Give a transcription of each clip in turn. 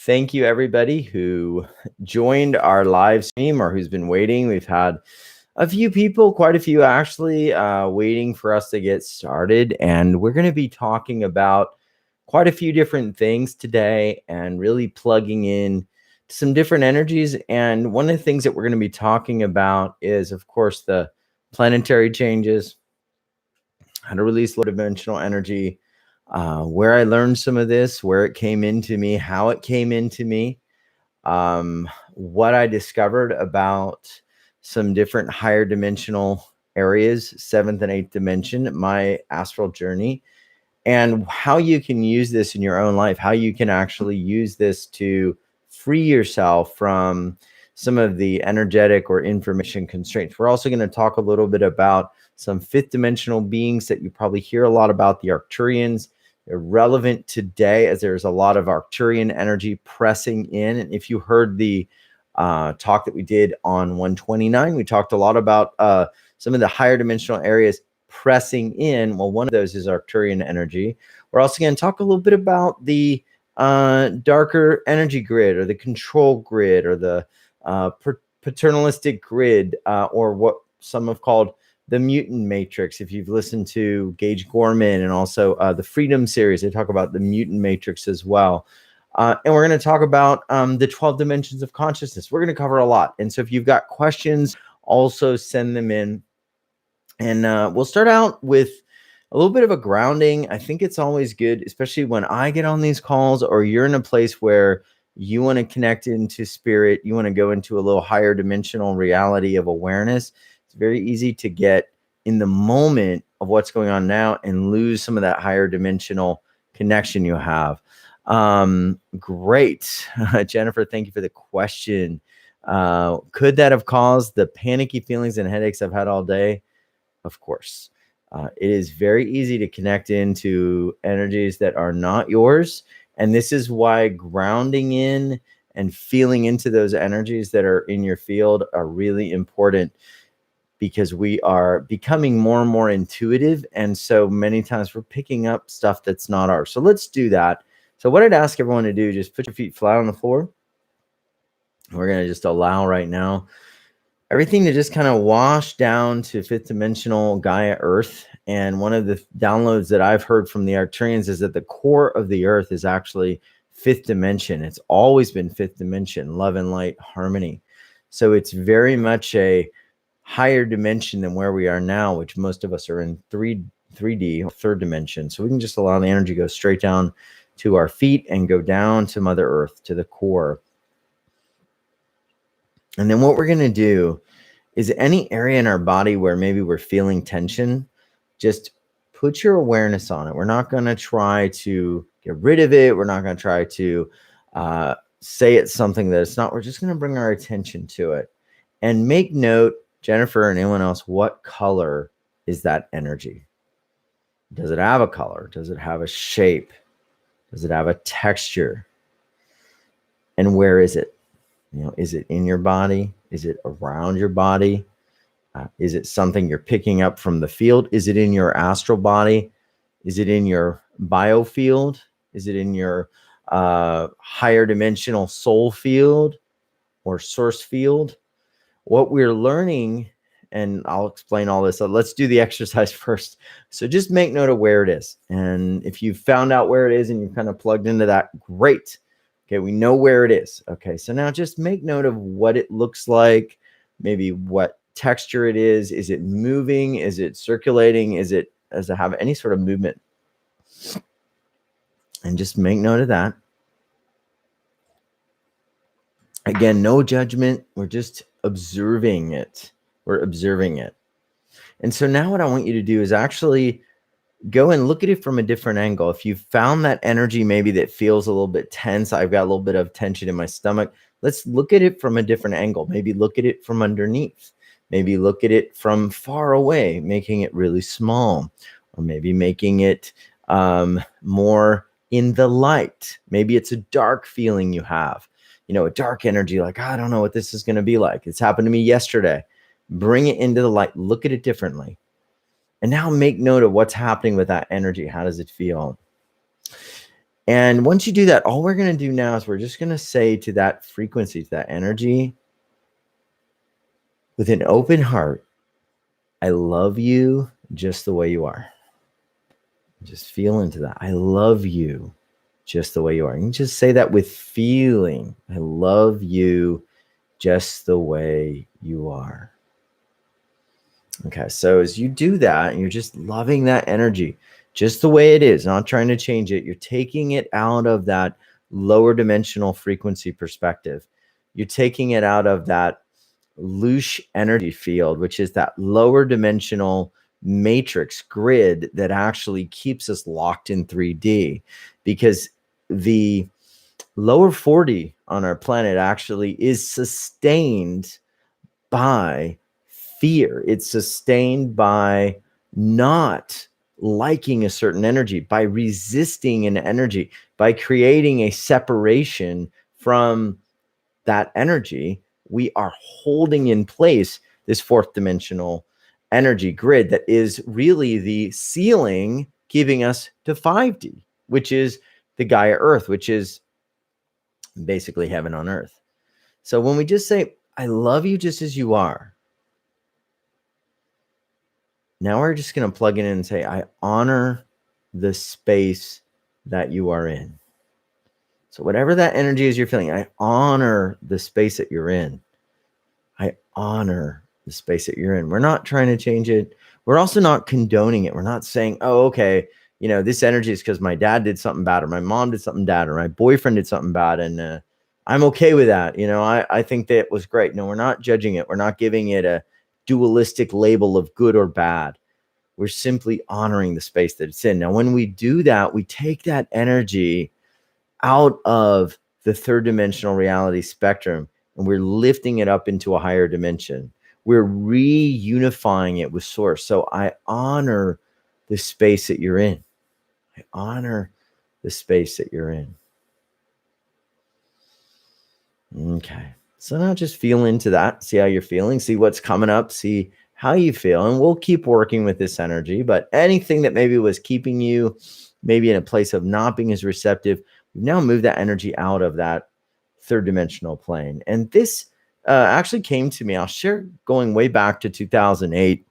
Thank you, everybody who joined our live stream or who's been waiting. We've had a few people, quite a few actually, waiting for us to get started. And we're going to be talking about quite a few different things today and really plugging in some different energies. And one of the things that we're going to be talking about is, of course, the planetary changes, how to release low dimensional energy, where I learned some of this, where it came into me, how it came into me, what I discovered about some different higher dimensional areas, seventh and eighth dimension, my astral journey, and how you can use this in your own life, how you can actually use this to free yourself from some of the energetic or information constraints. We're also going to talk a little bit about some fifth dimensional beings that you probably hear a lot about, the Arcturians. They're relevant today as there's a lot of Arcturian energy pressing in. And if you heard the talk that we did on 129, we talked a lot about some of the higher dimensional areas pressing in. Well, one of those is Arcturian energy. We're also going to talk a little bit about the darker energy grid, or the control grid, or the paternalistic grid, or what some have called the mutant matrix. If you've listened to Gage Gorman and also the Freedom series, they talk about the mutant matrix as well. And we're going to talk about the 12 dimensions of consciousness. We're going to cover a lot. And so if you've got questions, also send them in. And we'll start out with a little bit of a grounding. I think it's always good, especially when I get on these calls, or you're in a place where you want to connect into spirit, you want to go into a little higher dimensional reality of awareness. It's very easy to get in the moment of what's going on now and lose some of that higher dimensional connection you have. Great. Jennifer, thank you for the question. Could that have caused the panicky feelings and headaches I've had all day? Of course. It is very easy to connect into energies that are not yours. And this is why grounding in and feeling into those energies that are in your field are really important, because we are becoming more and more intuitive. And so many times we're picking up stuff that's not ours. So let's do that. So what I'd ask everyone to do, just put your feet flat on the floor. We're going to just allow right now everything to just kind of wash down to fifth dimensional Gaia Earth. And one of the downloads that I've heard from the Arcturians is that the core of the Earth is actually fifth dimension. It's always been fifth dimension, love and light, harmony. So it's very much a higher dimension than where we are now, which most of us are in 3D, or third dimension. So we can just allow the energy to go straight down to our feet and go down to Mother Earth, to the core. And then what we're going to do is any area in our body where maybe we're feeling tension, just put your awareness on it. We're not going to try to get rid of it. We're not going to try to say it's something that it's not. We're just going to bring our attention to it and make note, Jennifer and anyone else, what color is that energy? Does it have a color? Does it have a shape? Does it have a texture? And where is it? You know, is it in your body? Is it around your body? Is it something you're picking up from the field? Is it in your astral body? Is it in your biofield? Is it in your higher dimensional soul field or source field? What we're learning, and I'll explain all this. So let's do the exercise first. So just make note of where it is. And if you've found out where it is and you've kind of plugged into that, great. Okay, we know where it is. Okay, so now just make note of what it looks like, maybe what texture it is. Is it moving? Is it circulating? Does it have any sort of movement? And just make note of that. Again, no judgment. We're just observing it. We're observing it. And so now what I want you to do is actually go and look at it from a different angle. If you found that energy maybe that feels a little bit tense, I've got a little bit of tension in my stomach, let's look at it from a different angle. Maybe look at it from underneath. Maybe look at it from far away, making it really small, or maybe making it more in the light. Maybe it's a dark feeling you have, you know, a dark energy, like, I don't know what this is going to be like. It's happened to me yesterday. Bring it into the light. Look at it differently. And now make note of what's happening with that energy. How does it feel? And once you do that, all we're going to do now is we're just going to say to that frequency, to that energy, with an open heart, I love you just the way you are. Just feel into that. I love you just the way you are. You can just say that with feeling. I love you just the way you are. Okay, so as you do that, and you're just loving that energy just the way it is, not trying to change it, you're taking it out of that lower dimensional frequency perspective. You're taking it out of that loose energy field, which is that lower dimensional matrix grid that actually keeps us locked in 3D, because the lower 40 on our planet actually is sustained by fear. It's sustained by not liking a certain energy, by resisting an energy, by creating a separation from that energy. We are holding in place this fourth dimensional energy grid that is really the ceiling keeping us to 5D, which is the Gaia Earth, which is basically heaven on earth. So when we just say, I love you just as you are, now we're just going to plug it in and say, I honor the space that you are in. So whatever that energy is you're feeling, I honor the space that you're in. I honor the space that you're in. We're not trying to change it. We're also not condoning it. We're not saying, oh, okay, you know, this energy is because my dad did something bad, or my mom did something bad, or my boyfriend did something bad, and I'm okay with that. You know, I think that was great. No, we're not judging it. We're not giving it a dualistic label of good or bad. We're simply honoring the space that it's in. Now, when we do that, we take that energy out of the third dimensional reality spectrum, and we're lifting it up into a higher dimension. We're reunifying it with source. So I honor the space that you're in. I honor the space that you're in. Okay. So now just feel into that. See how you're feeling. See what's coming up. See how you feel. And we'll keep working with this energy. But anything that maybe was keeping you maybe in a place of not being as receptive, we've now moved that energy out of that third dimensional plane. And this actually came to me. I'll share going way back to 2008.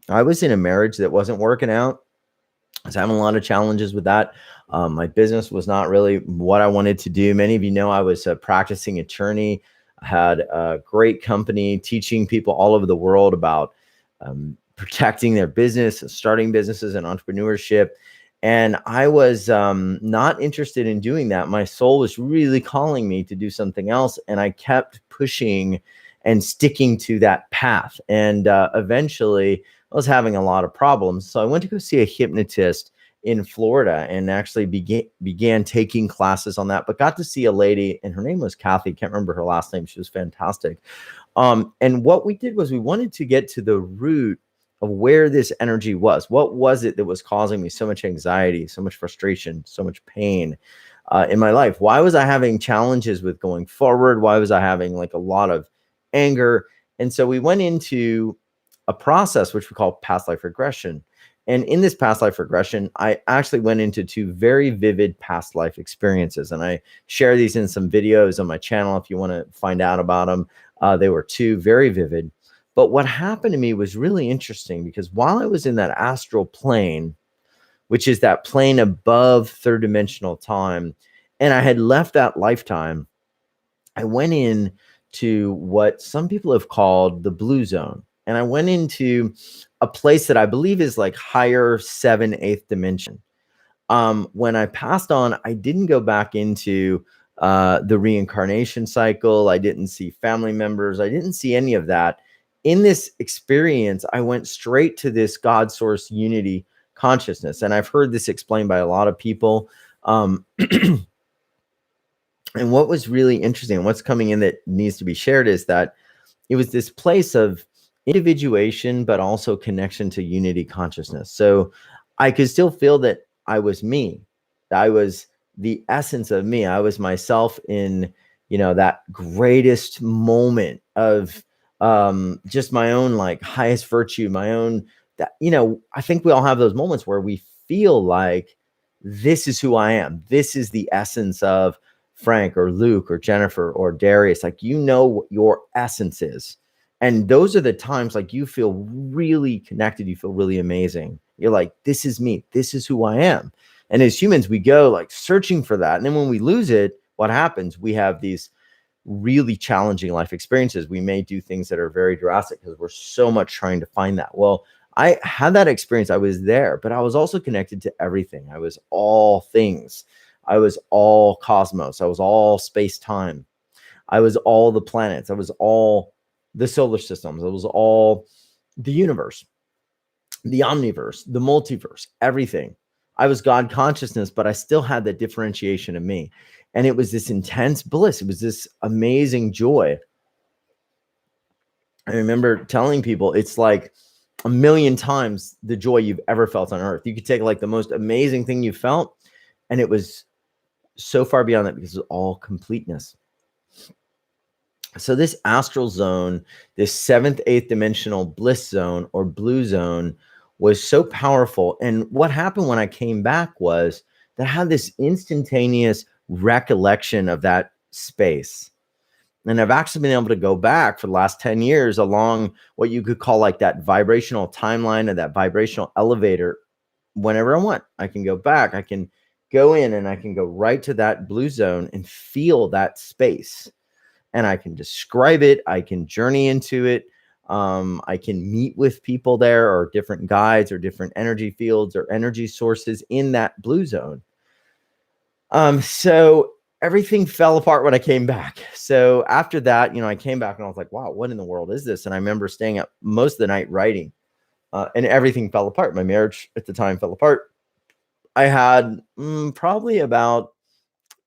I was in a marriage that wasn't working out. I was having a lot of challenges with that. My business was not really what I wanted to do. Many of you know I was a practicing attorney. I had a great company teaching people all over the world about protecting their business, starting businesses, and entrepreneurship. And I was not interested in doing that. My soul was really calling me to do something else. And I kept pushing and sticking to that path. And eventually I was having a lot of problems. So I went to go see a hypnotist in Florida and actually began taking classes on that, but got to see a lady, and her name was Kathy. Can't remember her last name. She was fantastic. And what we did was we wanted to get to the root of where this energy was. What was it that was causing me so much anxiety, so much frustration, so much pain in my life? Why was I having challenges with going forward? Why was I having like a lot of anger? And so we went into a process which we call past life regression. And in this past life regression, I actually went into two very vivid past life experiences. And I share these in some videos on my channel if you want to find out about them. They were two very vivid. But what happened to me was really interesting, because while I was in that astral plane, which is that plane above third dimensional time, and I had left that lifetime, I went in to what some people have called the blue zone. And I went into a place that I believe is like higher 7th, 8th dimension. When I passed on, I didn't go back into the reincarnation cycle. I didn't see family members. I didn't see any of that. In this experience, I went straight to this God source unity consciousness. And I've heard this explained by a lot of people. And what was really interesting, what's coming in that needs to be shared, is that it was this place of individuation, but also connection to unity consciousness. So I could still feel that I was me. I was the essence of me. I was myself in, you know, that greatest moment of just my own like highest virtue, my own, that, you know, I think we all have those moments where we feel like this is who I am. This is the essence of Frank or Luke or Jennifer or Darius. Like, you know what your essence is. And those are the times like you feel really connected. You feel really amazing. You're like, this is me. This is who I am. And as humans, we go like searching for that. And then when we lose it, what happens? We have these really challenging life experiences. We may do things that are very drastic because we're so much trying to find that. Well, I had that experience. I was there, but I was also connected to everything. I was all things. I was all cosmos. I was all space time. I was all the planets. I was all the solar systems. I was all the universe, the omniverse, the multiverse, everything. I was God consciousness, but I still had that differentiation of me. And it was this intense bliss. It was this amazing joy. I remember telling people it's like a million times the joy you've ever felt on earth. You could take like the most amazing thing you felt, and it was so far beyond that because it's all completeness. So this astral zone, this seventh, eighth dimensional bliss zone or blue zone was so powerful. And what happened when I came back was that I had this instantaneous recollection of that space. And I've actually been able to go back for the last 10 years along what you could call like that vibrational timeline or that vibrational elevator. Whenever I want, I can go back, I can go in and I can go right to that blue zone and feel that space. And I can describe it. I can journey into it. I can meet with people there or different guides or different energy fields or energy sources in that blue zone. So everything fell apart when I came back. So after that, I came back and I was like, wow, what in the world is this? And I remember staying up most of the night writing, and everything fell apart. My marriage at the time fell apart. I had probably about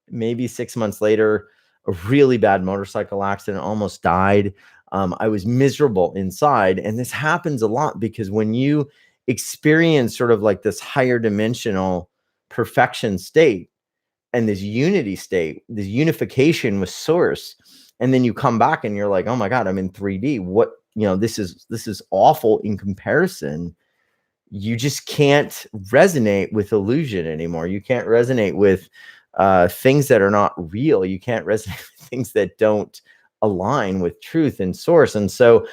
maybe 6 months later, a really bad motorcycle accident, almost died. I was miserable inside. And this happens a lot because when you experience sort of like this higher dimensional perfection state and this unity state, this unification with source, and then you come back and you're like, oh my God, I'm in 3D. What, this is awful in comparison. You just can't resonate with illusion anymore. You can't resonate with things that are not real. You can't resonate with things that don't align with truth and source. And so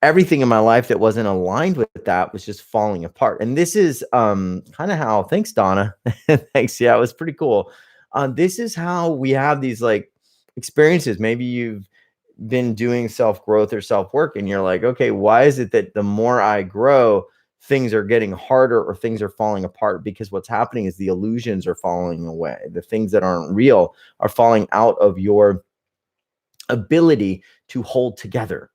everything in my life that wasn't aligned with that was just falling apart. And this is kind of how, thanks, Donna. Thanks. Yeah, it was pretty cool. This is how we have these like experiences. Maybe you've been doing self-growth or self-work and you're like, okay, why is it that the more I grow, things are getting harder or things are falling apart? Because what's happening is the illusions are falling away. The things that aren't real are falling out of your ability to hold together.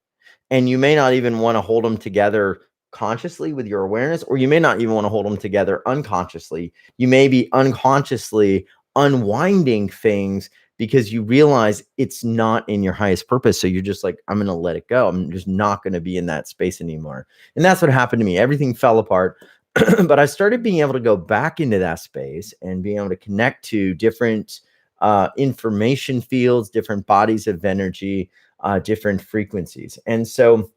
And you may not even want to hold them together consciously with your awareness, or you may not even want to hold them together unconsciously. You may be unconsciously unwinding things because you realize it's not in your highest purpose. So you're just like, I'm going to let it go. I'm just not going to be in that space anymore. And that's what happened to me. Everything fell apart. But I started being able to go back into that space and being able to connect to different information fields, different bodies of energy, different frequencies. And so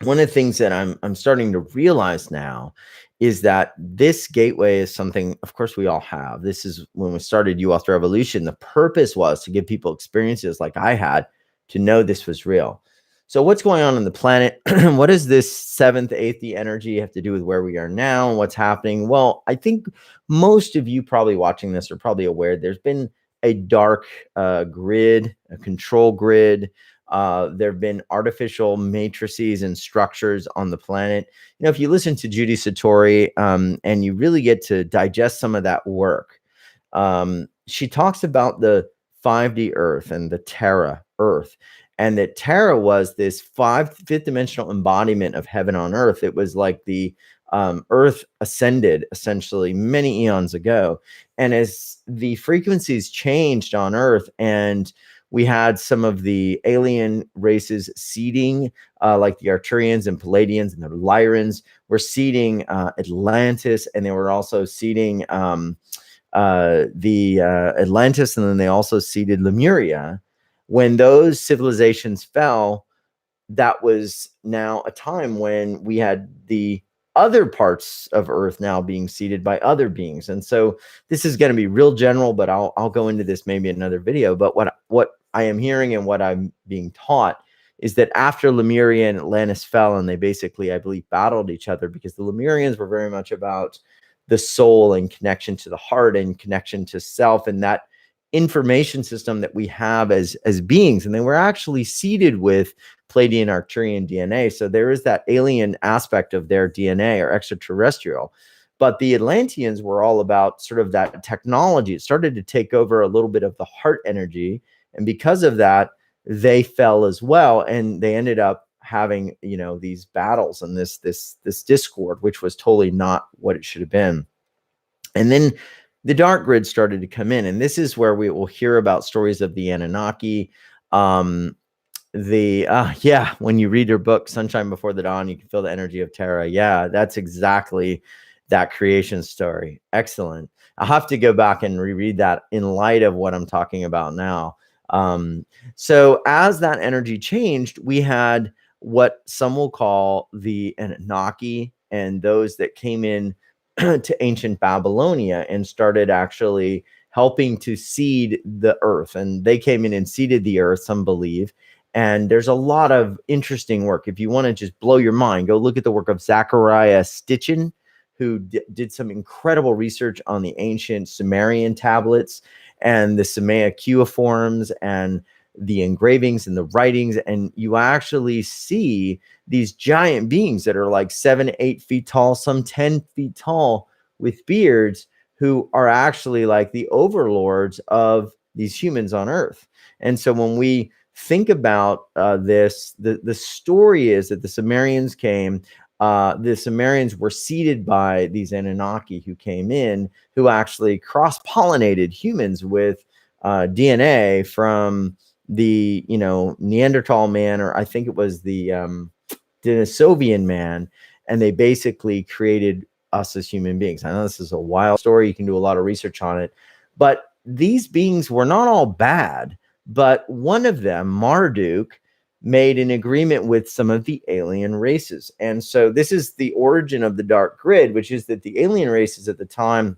one of the things that I'm starting to realize now is that this gateway is something, of course, we all have. This is when we started You Author Evolution. The purpose was to give people experiences like I had to know this was real. So what's going on the planet? What does this seventh, eighth energy have to do with where we are now and what's happening? Well, I think most of you probably watching this are probably aware there's been a dark grid, a control grid. There have been artificial matrices and structures on the planet. If you listen to Judy Satori and you really get to digest some of that work, she talks about the 5D Earth and the Terra Earth. And that Terra was this fifth dimensional embodiment of heaven on earth. It was like the earth ascended essentially many eons ago. And as the frequencies changed on earth and we had some of the alien races seeding, like the Arcturians and Palladians and the Lyrans were seeding Atlantis, and they were also seeding the Atlantis, and then they also seeded Lemuria. When those civilizations fell, that was now a time when we had the other parts of Earth now being seeded by other beings. And so this is going to be real general, but I'll go into this maybe in another video. But what I am hearing and what I'm being taught is that after Lemuria and Atlantis fell, and they basically, I believe, battled each other, because the Lemurians were very much about the soul and connection to the heart and connection to self, and that information system that we have as beings. And they were actually seeded with Pleiadian Arcturian DNA. So there is that alien aspect of their DNA, or extraterrestrial. But the Atlanteans were all about sort of that technology. It started to take over a little bit of the heart energy. And because of that, they fell as well. And they ended up having, you know, these battles and this discord, which was totally not what it should have been. And then the dark grid started to come in. And this is where we will hear about stories of the Anunnaki. When you read your book, Sunshine Before the Dawn, you can feel the energy of Terra. Yeah, that's exactly that creation story. Excellent. I'll have to go back and reread that in light of what I'm talking about now. So as that energy changed, we had what some will call the Anunnaki, and those that came in to ancient Babylonia and started actually helping to seed the earth. And they came in and seeded the earth, some believe. And there's a lot of interesting work. If you want to just blow your mind, go look at the work of Zachariah Stitchin, who did some incredible research on the ancient Sumerian tablets and the Sumerian cuneiforms and the engravings and the writings. And you actually see these giant beings that are like 7, 8 feet tall, some 10 feet tall, with beards, who are actually like the overlords of these humans on Earth. And so when we think about this, the story is that the Sumerians came. The Sumerians were seeded by these Anunnaki who came in, who actually cross-pollinated humans with DNA from the, you know, Neanderthal man, or I think it was the Denisovian man, and they basically created us as human beings. I know this is a wild story. You can do a lot of research on it, but these beings were not all bad. But one of them, Marduk, made an agreement with some of the alien races. And so this is the origin of the dark grid, which is that the alien races at the time,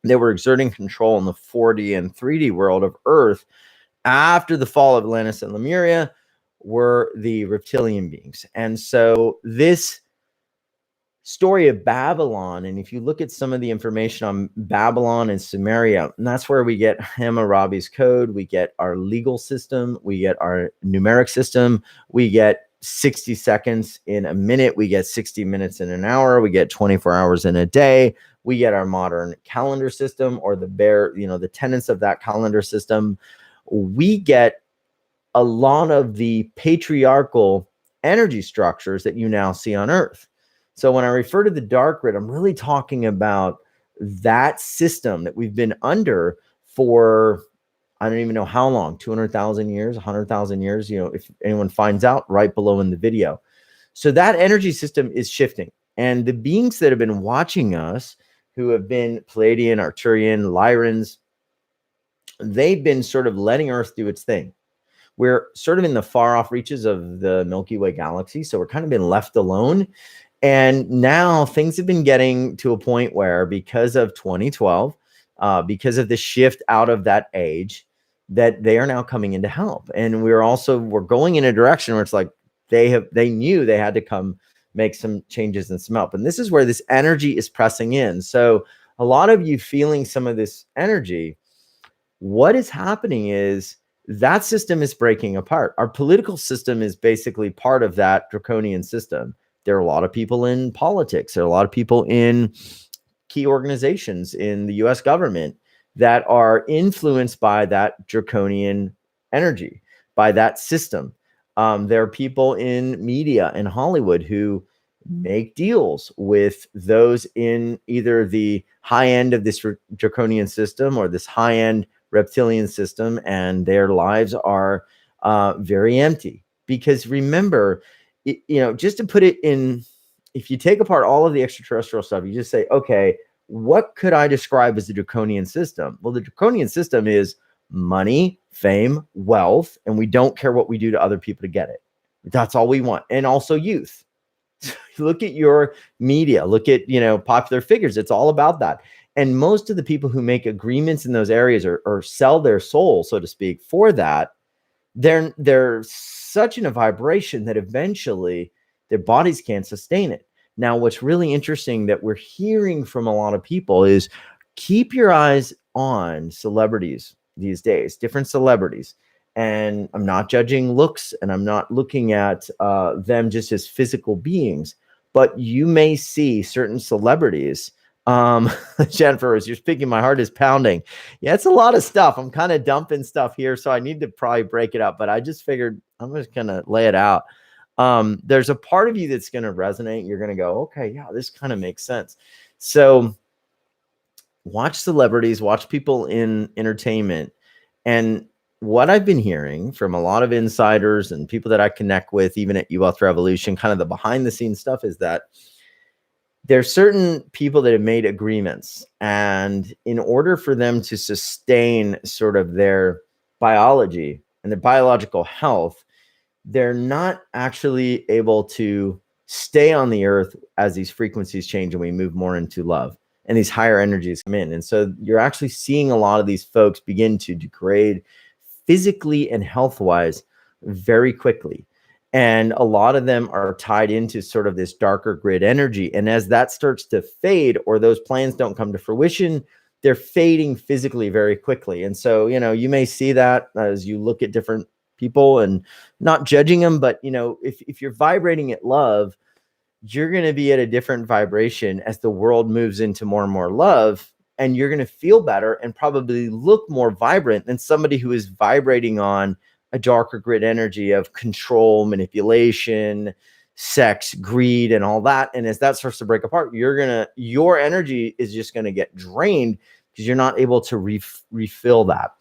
they were exerting control in the 4D and 3D world of Earth after the fall of Atlantis and Lemuria, were the reptilian beings. And so this story of Babylon, and if you look at some of the information on Babylon and Sumeria, and that's where we get Hammurabi's code, we get our legal system, we get our numeric system, we get 60 seconds in a minute, we get 60 minutes in an hour, we get 24 hours in a day, we get our modern calendar system, or the tenets of that calendar system. We get a lot of the patriarchal energy structures that you now see on Earth. So when I refer to the dark grid, I'm really talking about that system that we've been under for, I don't even know how long, 200,000 years, 100,000 years, you know, if anyone finds out, right below in the video. So that energy system is shifting. And the beings that have been watching us, who have been Pleiadian, Arcturian, Lyrans, they've been sort of letting Earth do its thing. We're sort of in the far off reaches of the Milky Way galaxy. So we're kind of been left alone. And now things have been getting to a point where, because of 2012, because of the shift out of that age, that they are now coming in to help. And we're going in a direction where it's like they knew they had to come make some changes and some help. And this is where this energy is pressing in. So a lot of you feeling some of this energy, what is happening is that system is breaking apart. Our political system is basically part of that draconian system. There are a lot of people in politics. There are a lot of people in key organizations in the US government that are influenced by that draconian energy, by that system. There are people in media and Hollywood who make deals with those in either the high end of this draconian system or this high end reptilian system, and their lives are very empty. Because remember, just to put it in, if you take apart all of the extraterrestrial stuff, you just say, okay, what could I describe as the draconian system? Well, the draconian system is money, fame, wealth, and we don't care what we do to other people to get it. That's all we want. And also youth. Look at your media, look at, popular figures. It's all about that. And most of the people who make agreements in those areas or sell their soul, so to speak, for that, they're such in a vibration that eventually their bodies can't sustain it. Now, what's really interesting that we're hearing from a lot of people is keep your eyes on celebrities these days, different celebrities. And I'm not judging looks, and I'm not looking at them just as physical beings, but you may see certain celebrities. Jennifer, as you're speaking, my heart is pounding. Yeah, it's a lot of stuff. I'm kind of dumping stuff here, so I need to probably break it up, but I just figured I'm just going to lay it out. There's a part of you that's going to resonate. You're going to go, okay, yeah, this kind of makes sense. So watch celebrities, watch people in entertainment. And what I've been hearing from a lot of insiders and people that I connect with, even at U-Wealth Revolution, kind of the behind the scenes stuff, is that there's certain people that have made agreements, and in order for them to sustain sort of their biology and their biological health, they're not actually able to stay on the earth as these frequencies change and we move more into love and these higher energies come in. And so you're actually seeing a lot of these folks begin to degrade physically and health-wise very quickly. And a lot of them are tied into sort of this darker grid energy. And as that starts to fade, or those plans don't come to fruition, they're fading physically very quickly. And so, you may see that as you look at different people, and not judging them, but, if you're vibrating at love, you're going to be at a different vibration as the world moves into more and more love. And you're going to feel better and probably look more vibrant than somebody who is vibrating on a darker grid energy of control, manipulation, sex, greed, and all that. And as that starts to break apart, your energy is just going to get drained because you're not able to refill that.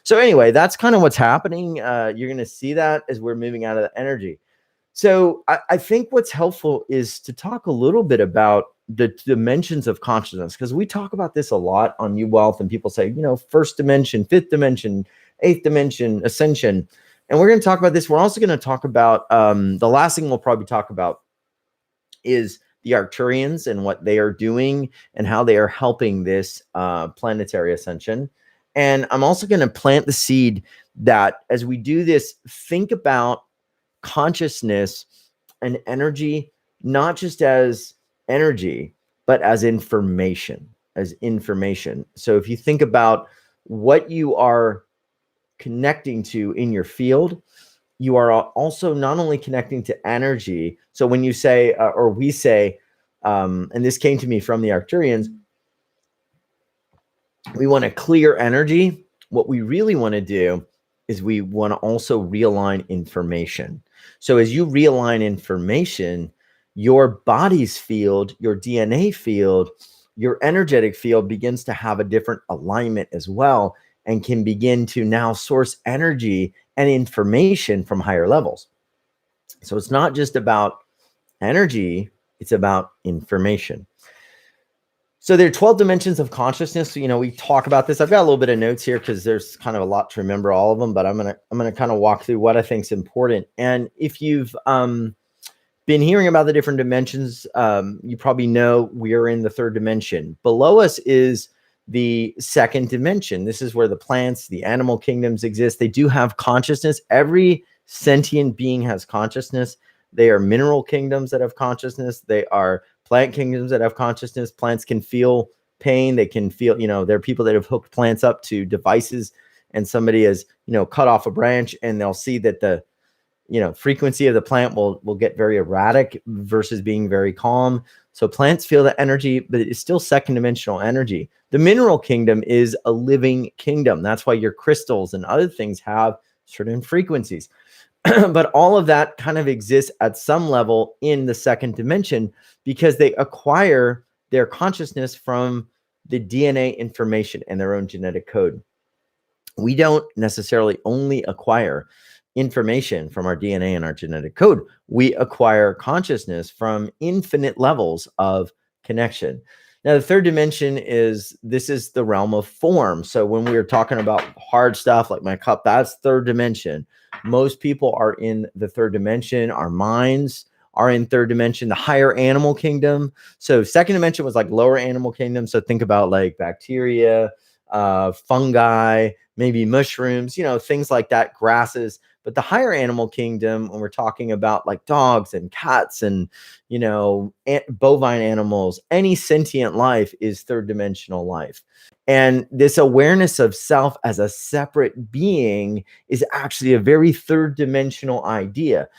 So anyway, that's kind of what's happening. You're going to see that as we're moving out of the energy. So I think what's helpful is to talk a little bit about the dimensions of consciousness, because we talk about this a lot on U-Wealth, and people say, first dimension, fifth dimension, eighth dimension, ascension. And we're going to talk about this. We're also going to talk about the last thing we'll probably talk about is the Arcturians and what they are doing and how they are helping this planetary ascension. And I'm also going to plant the seed that as we do this, think about consciousness and energy, not just as energy, but as information, So if you think about what you are connecting to in your field, you are also not only connecting to energy. So when you say, or we say, and this came to me from the Arcturians, we want to clear energy. What we really want to do is we want to also realign information. So as you realign information, your body's field, your DNA field, your energetic field begins to have a different alignment as well, and can begin to now source energy and information from higher levels. So it's not just about energy, it's about information. So there are 12 dimensions of consciousness. We talk about this. I've got a little bit of notes here because there's kind of a lot to remember all of them, but I'm gonna kind of walk through what I think is important. And if you've been hearing about the different dimensions, you probably know we are in the third dimension. Below us is the second dimension. This is where the plants, the animal kingdoms exist. They do have consciousness. Every sentient being has consciousness. They are mineral kingdoms that have consciousness. They are plant kingdoms that have consciousness. Plants can feel pain. They can feel, there are people that have hooked plants up to devices, and somebody has, cut off a branch, and they'll see that the, frequency of the plant will get very erratic versus being very calm. So plants feel the energy, but it's still second dimensional energy. The mineral kingdom is a living kingdom. That's why your crystals and other things have certain frequencies. But all of that kind of exists at some level in the second dimension because they acquire their consciousness from the DNA information and their own genetic code. We don't necessarily only acquire information from our DNA and our genetic code. We acquire consciousness from infinite levels of connection. Now, the third dimension is the realm of form. So when we were talking about hard stuff like my cup, that's third dimension. Most people are in the third dimension. Our minds are in third dimension. The higher animal kingdom. So second dimension was like lower animal kingdom. So think about like bacteria, fungi, maybe mushrooms, things like that, grasses. But the higher animal kingdom, when we're talking about like dogs and cats and, bovine animals, any sentient life is third dimensional life. And this awareness of self as a separate being is actually a very third dimensional idea.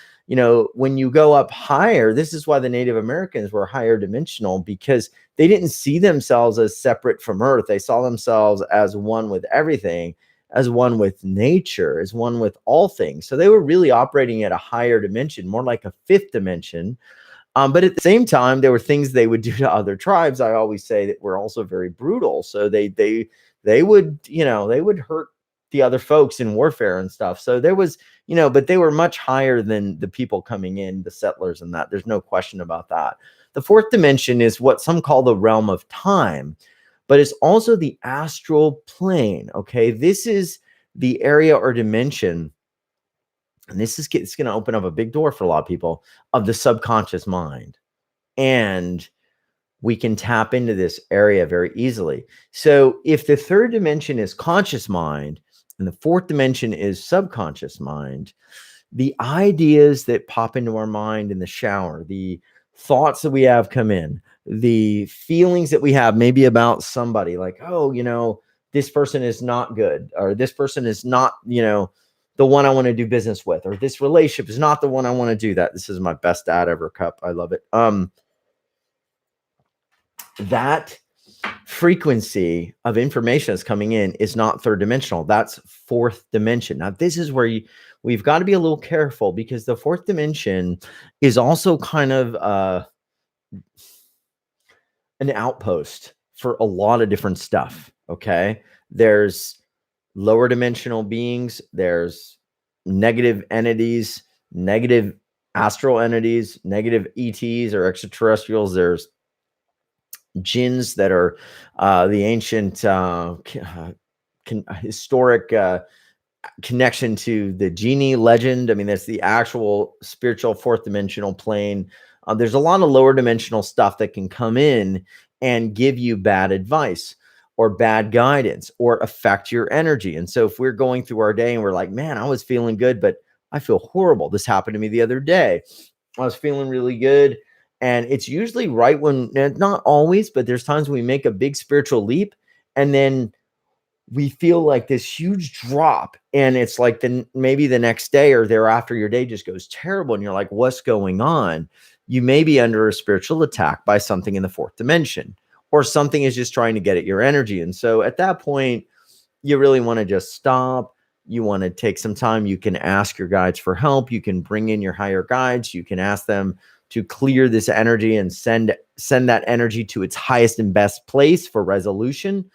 When you go up higher, this is why the Native Americans were higher dimensional, because they didn't see themselves as separate from Earth. They saw themselves as one with everything, as one with nature, as one with all things. So they were really operating at a higher dimension, more like a fifth dimension. But at the same time, there were things they would do to other tribes. I always say that were also very brutal. So they would, they would hurt the other folks in warfare and stuff. So there was, but they were much higher than the people coming in, the settlers and that. There's no question about that. The fourth dimension is what some call the realm of time, but it's also the astral plane. Okay. This is the area or dimension, and this is it's going to open up a big door for a lot of people, of the subconscious mind. And we can tap into this area very easily. So if the third dimension is conscious mind and the fourth dimension is subconscious mind, the ideas that pop into our mind in the shower, the thoughts that we have come in, the feelings that we have maybe about somebody, like, oh, this person is not good, or this person is not, the one I want to do business with, or this relationship is not the one I want to do that. This is my best ad ever cup. I love it. That frequency of information that's coming in is not third dimensional. That's fourth dimension. Now, this is where we've got to be a little careful, because the fourth dimension is also kind of an outpost for a lot of different stuff. Okay. There's lower dimensional beings, there's negative entities, negative astral entities, negative ETs or extraterrestrials. There's jinns that are the ancient historic connection to the genie legend. I mean, that's the actual spiritual fourth dimensional plane. There's a lot of lower dimensional stuff that can come in and give you bad advice or bad guidance or affect your energy. And so if we're going through our day and we're like, man, I was feeling good, but I feel horrible. This happened to me the other day. I was feeling really good. And it's usually right when, not always, but there's times we make a big spiritual leap and then we feel like this huge drop. And it's like maybe the next day or thereafter, your day just goes terrible. And you're like, what's going on? You may be under a spiritual attack by something in the fourth dimension, or something is just trying to get at your energy. And so at that point, you really want to just stop. You want to take some time. You can ask your guides for help. You can bring in your higher guides. You can ask them to clear this energy and send that energy to its highest and best place for resolution.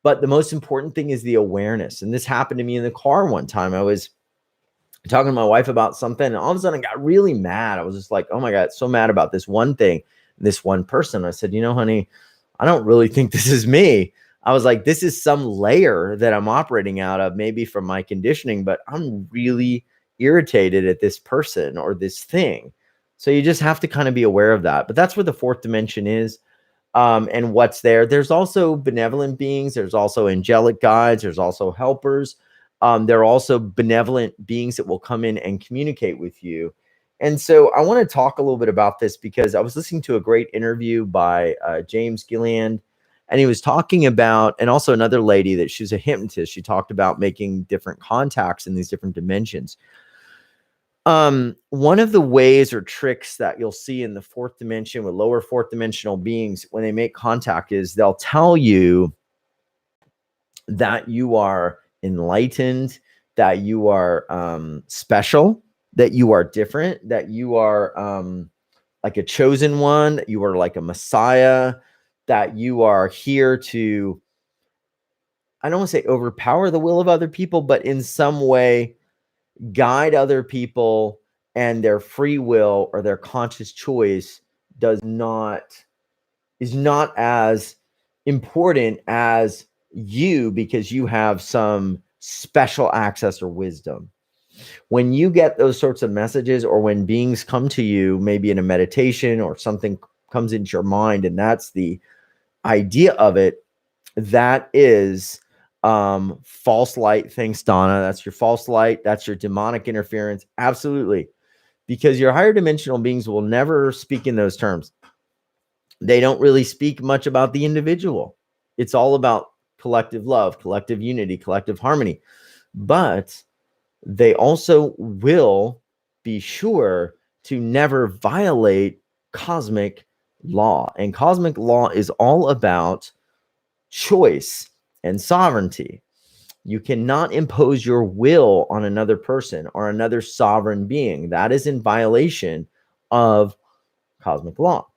But the most important thing is the awareness. And this happened to me in the car one time. I was talking to my wife about something, and all of a sudden I got really mad. I was just like, oh my God, so mad about this one thing, this one person. I said, honey, I don't really think this is me. I was like, this is some layer that I'm operating out of, maybe from my conditioning, but I'm really irritated at this person or this thing. So you just have to kind of be aware of that. But that's where the fourth dimension is, and what's there. There's also benevolent beings. There's also angelic guides. There's also helpers. There are also benevolent beings that will come in and communicate with you. And so I want to talk a little bit about this, because I was listening to a great interview by James Gilliland, and he was talking about, and also another lady that she's a hypnotist. She talked about making different contacts in these different dimensions. One of the ways or tricks that you'll see in the fourth dimension with lower fourth dimensional beings when they make contact is they'll tell you that you are enlightened, that you are special, that you are different, that you are like a chosen one, that you are like a messiah, that you are here to, I don't want to say overpower the will of other people, but in some way guide other people, and their free will or their conscious choice is not as important as you, because you have some special access or wisdom. When you get those sorts of messages, or when beings come to you, maybe in a meditation or something comes into your mind, and that's the idea of it, that is false light. Thanks, Donna. That's your false light. That's your demonic interference. Absolutely. Because your higher dimensional beings will never speak in those terms. They don't really speak much about the individual. It's all about collective love, collective unity, collective harmony. But they also will be sure to never violate cosmic law. And cosmic law is all about choice and sovereignty. You cannot impose your will on another person or another sovereign being. That is in violation of cosmic law.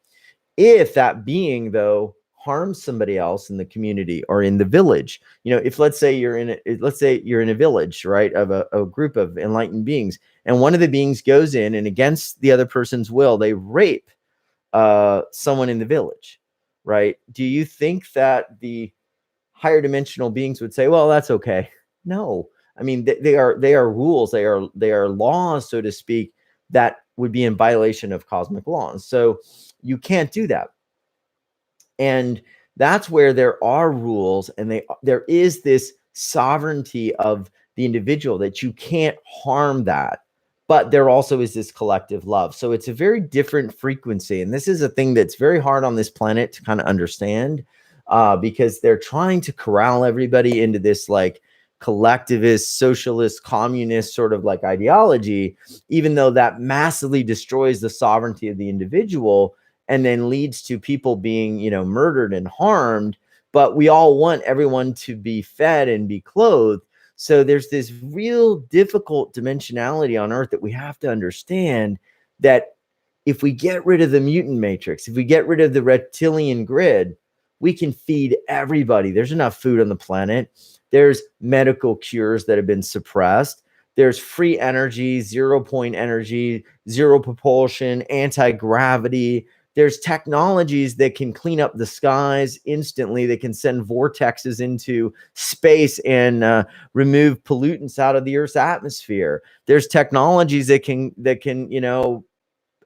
If that being, though, harms somebody else in the community or in the village, if let's say you're in a village, right, of a group of enlightened beings, and one of the beings goes in and against the other person's will, they rape someone in the village, right? Do you think that the higher dimensional beings would say, well, that's okay? No. I mean, they are rules, they are laws, so to speak, that would be in violation of cosmic laws. So you can't do that. And that's where there are rules, and there is this sovereignty of the individual, that you can't harm that. But there also is this collective love. So it's a very different frequency. And this is a thing that's very hard on this planet to kind of understand, because they're trying to corral everybody into this like collectivist, socialist, communist sort of like ideology, even though that massively destroys the sovereignty of the individual and then leads to people being, murdered and harmed. But we all want everyone to be fed and be clothed. So there's this real difficult dimensionality on Earth that we have to understand, that if we get rid of the mutant matrix, if we get rid of the reptilian grid, we can feed everybody. There's enough food on the planet. There's medical cures that have been suppressed. There's free energy, 0 point energy, zero propulsion, anti-gravity. There's technologies that can clean up the skies instantly. They can send vortexes into space and remove pollutants out of the Earth's atmosphere. There's technologies that can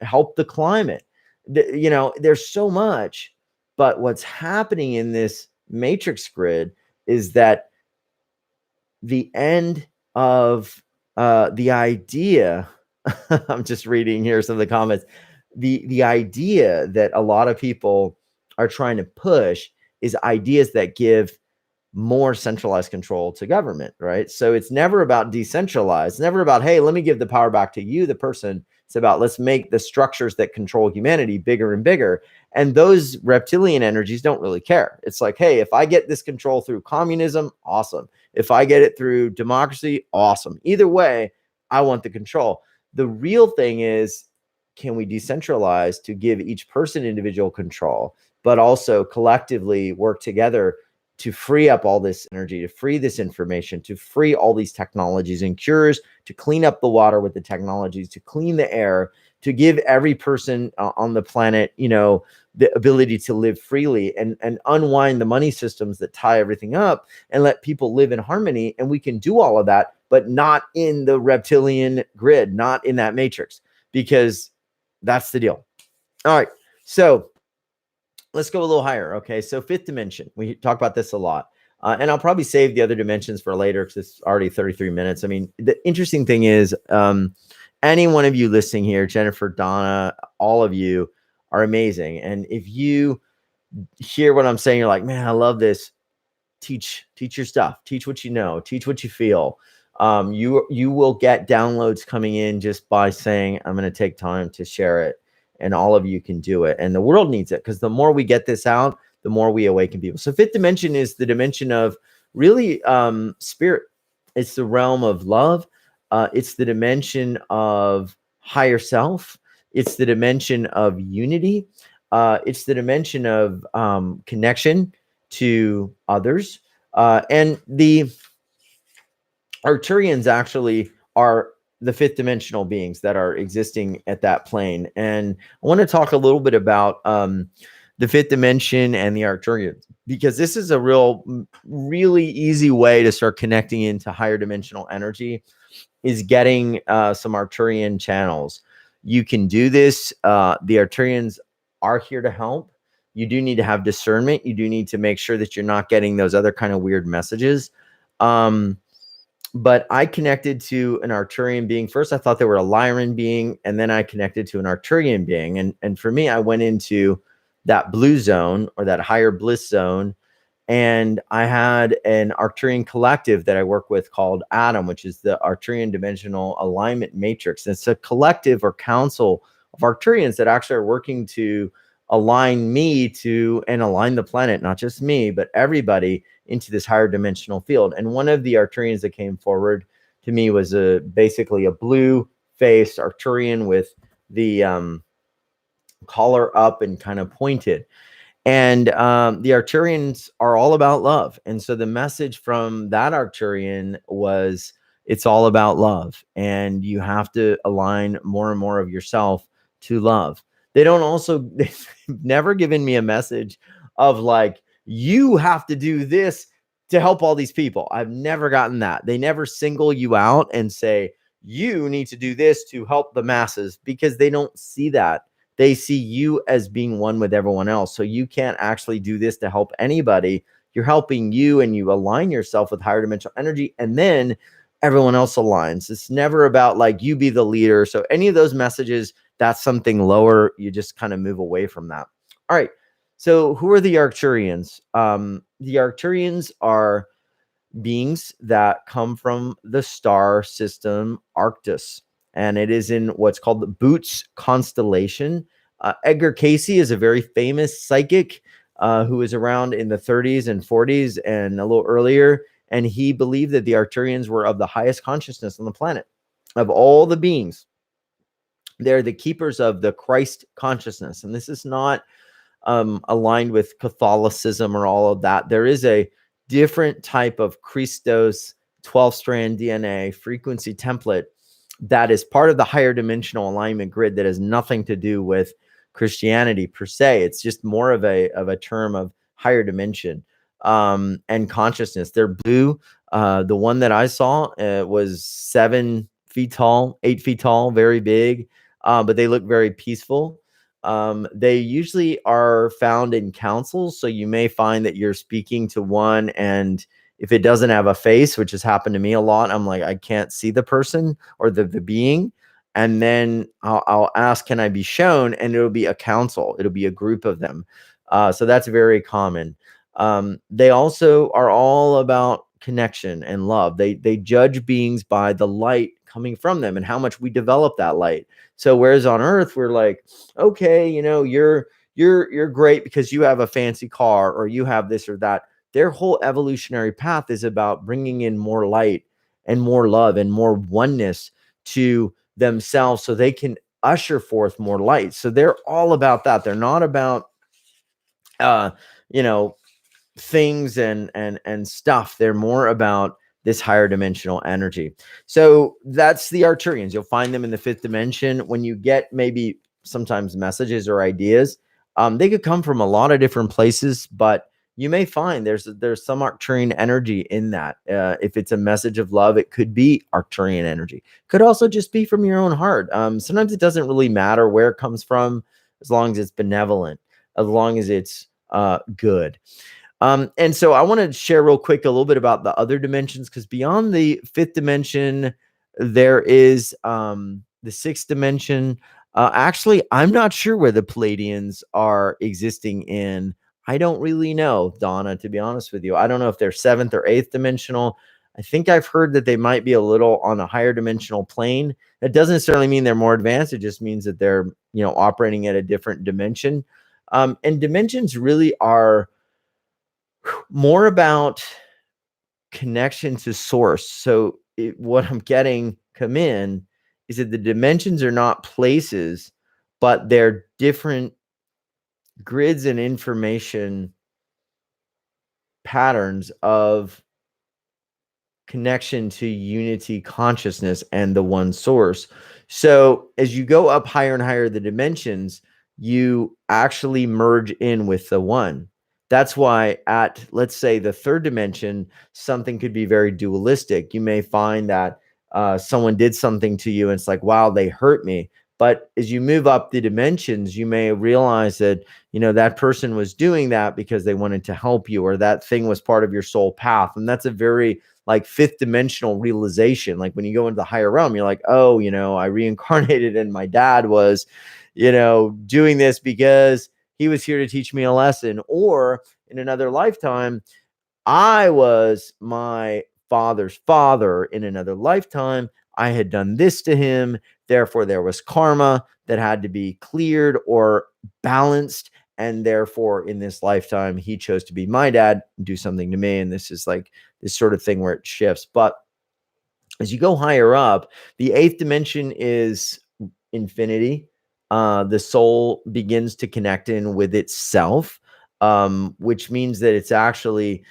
help the climate. There's so much. But what's happening in this matrix grid is that the end of the idea, I'm just reading here some of the comments, the idea that a lot of people are trying to push is ideas that give more centralized control to government, right? So it's never about decentralized, never about, hey, let me give the power back to you, the person. It's about, let's make the structures that control humanity bigger and bigger. And those reptilian energies don't really care. It's like, hey, if I get this control through communism, awesome. If I get it through democracy, awesome. Either way, I want the control. The real thing is, can we decentralize to give each person individual control, but also collectively work together to free up all this energy, to free this information, to free all these technologies and cures, to clean up the water with the technologies, to clean the air, to give every person on the planet, the ability to live freely, and unwind the money systems that tie everything up, and let people live in harmony. And we can do all of that, but not in the reptilian grid, not in that matrix, because that's the deal. All right. So let's go a little higher. Okay. So fifth dimension, we talk about this a lot. And I'll probably save the other dimensions for later because it's already 33 minutes. I mean, the interesting thing is, any one of you listening here, Jennifer, Donna, all of you are amazing. And if you hear what I'm saying, you're like, man, I love this. Teach your stuff. Teach what you know. Teach what you feel. You will get downloads coming in just by saying, I'm going to take time to share it. And all of you can do it. And the world needs it, because the more we get this out, the more we awaken people. So fifth dimension is the dimension of really spirit. It's the realm of love. It's the dimension of higher self. It's the dimension of unity. It's the dimension of connection to others. And the Arcturians actually are the fifth dimensional beings that are existing at that plane. And I want to talk a little bit about the the fifth dimension and the Arcturians, because this is a really easy way to start connecting into higher dimensional energy, is getting some Arcturian channels. You can do this. The Arcturians are here to help. You do need to have discernment. You do need to make sure that you're not getting those other kind of weird messages. But I connected to an Arcturian being. First, I thought they were a Lyran being, and then I connected to an Arcturian being. And for me, I went into that blue zone, or that higher bliss zone, and I had an Arcturian collective that I work with called Adam, which is the Arcturian Dimensional Alignment Matrix. It's a collective or council of Arcturians that actually are working to align me to, and align the planet, not just me, but everybody, into this higher dimensional field. And one of the Arcturians that came forward to me was basically a blue-faced Arcturian with the collar up and kind of pointed. And the Arcturians are all about love. And so the message from that Arcturian was, it's all about love. And you have to align more and more of yourself to love. They've never given me a message of like, you have to do this to help all these people. I've never gotten that. They never single you out and say, you need to do this to help the masses, because they don't see that. They see you as being one with everyone else. So you can't actually do this to help anybody. You're helping you, and you align yourself with higher dimensional energy, and then everyone else aligns. It's never about like you be the leader. So any of those messages, that's something lower. You just kind of move away from that. All right. So who are the Arcturians? The Arcturians are beings that come from the star system Arctus, and it is in what's called the Boots constellation. Edgar Casey is a very famous psychic who was around in the 30s and 40s and a little earlier, and he believed that the Arcturians were of the highest consciousness on the planet. Of all the beings, they're the keepers of the Christ consciousness, and this is not aligned with Catholicism or all of that. There is a different type of Christos 12-strand DNA frequency template that is part of the higher dimensional alignment grid that has nothing to do with Christianity per se. It's just more of a term of higher dimension and consciousness. They're blue. The one that I saw was 7 feet tall, 8 feet tall, very big, but they look very peaceful. They usually are found in councils. So you may find that you're speaking to one, and if it doesn't have a face, which has happened to me a lot, I'm like, I can't see the person or the being. And then I'll ask, can I be shown? And it'll be a council. It'll be a group of them. So that's very common. They also are all about connection and love. They judge beings by the light coming from them and how much we develop that light. So whereas on Earth, we're like, okay, you're great because you have a fancy car or you have this or that. Their whole evolutionary path is about bringing in more light and more love and more oneness to themselves so they can usher forth more light. So they're all about that. They're not about, things and stuff. They're more about this higher dimensional energy. So that's the Arcturians. You'll find them in the 5th dimension. When you get maybe sometimes messages or ideas, they could come from a lot of different places, but you may find there's some Arcturian energy in that. If it's a message of love, it could be Arcturian energy. Could also just be from your own heart. Sometimes it doesn't really matter where it comes from, as long as it's benevolent, as long as it's good. And so I want to share real quick a little bit about the other dimensions, because beyond the 5th dimension, there is the 6th dimension. Actually, I'm not sure where the Palladians are existing in. I don't really know, Donna, to be honest with you. I don't know if they're 7th or 8th dimensional. I think I've heard that they might be a little on a higher dimensional plane. That doesn't necessarily mean they're more advanced. It just means that they're, operating at a different dimension. And dimensions really are more about connection to source. So what I'm getting come in is that the dimensions are not places, but they're different grids and information patterns of connection to unity consciousness and the one source. So as you go up higher and higher the dimensions, you actually merge in with the one. That's why at, let's say, the third dimension, something could be very dualistic. You may find that someone did something to you and it's like, wow, they hurt me. But as you move up the dimensions, you may realize that, that person was doing that because they wanted to help you, or that thing was part of your soul path. And that's a very like fifth dimensional realization. Like when you go into the higher realm, you're like, oh, I reincarnated and my dad was, doing this because he was here to teach me a lesson. Or in another lifetime, I was my father's father. In another lifetime, I had done this to him. Therefore, there was karma that had to be cleared or balanced. And therefore, in this lifetime, he chose to be my dad and do something to me. And this is like this sort of thing where it shifts. But as you go higher up, the eighth dimension is infinity. The soul begins to connect in with itself, which means that it's actually